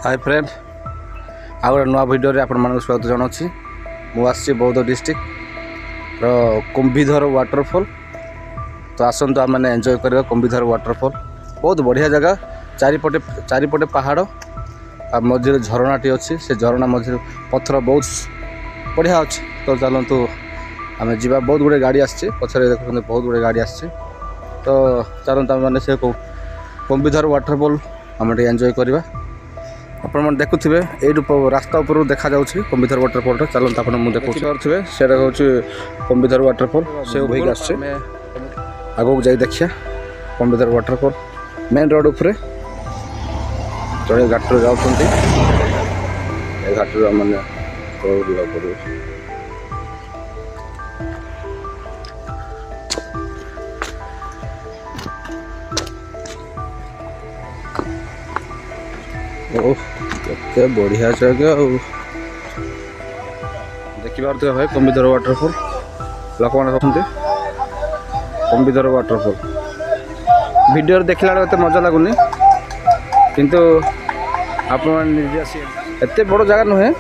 Hi friend आ गए नुआ video रे आपण स्वागत जनावि मुझे बौद्ध डिस्ट्रिक्ट कुंभीधर वाटरफॉल। तो आसतु आम मैंने एंजॉय करवा कुंभीधर वाटरफॉल। बहुत बढ़िया जगह, चारिपटे पहाड़ आ मझे झरनाटी अच्छी। से झरणा मझे पत्थर बहुत बढ़िया अच्छी। तो चलतु आम जा, बहुत गुड़े गाड़ी आसी पछरे देखते बहुत गुड़े गाड़ी आसी। तो चलतु आम मैंने से कुंभीधर वाटरफॉल आम एंजॉय करवा। आपन देखुवे यू रास्ता उपर देखा जाऊँगी कुंभीधर वाटरफॉल। चलते आप देखुवे से कुंभीधर वाटरफॉल से उभैक आस आगक जाई देखिया कुंभीधर वाटरफॉल। मेन रोड उपरे जड़े घाट जाऊँगी, घाट मैंने केते बढ़िया जगह देखिए भाई कुंभीधर वाटरफॉल। लोक मैंने कुंभीधर वाटरफॉल वीडियो देखला बेले मजा लगुनि, किंतु आप एत बड़ जगह नुहे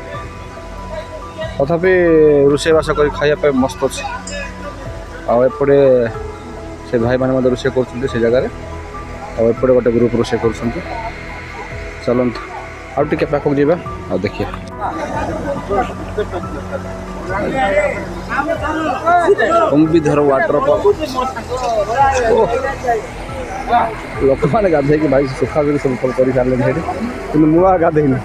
तथापि रोषेईबास कर खाया मस्त अच्छे। आपटे से भाई मैंने रोषे कर जगह आउटे गोटे ग्रुप रोषे कर। चलतु आउ टे पाखक जावा आ देखिए कुंभीधर वाटरफॉल। लोक मैंने गाधे भाई सुखा सब कर सारे कि मुआ गाधेनी।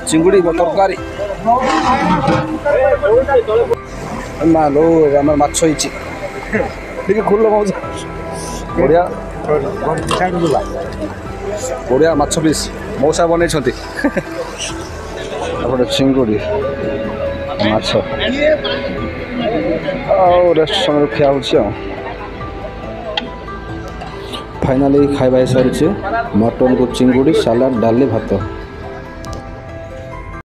चिंगुड़ी तरकारी मालो आम माछ खुल बढ़िया बढ़िया माछ पीस मौसा बन चिंगुड़ी माछ रेस्ट समय खिया हो। फाइनाली खाଇବା सारी मटन को चिंगुड़ी सालाड डाली भात।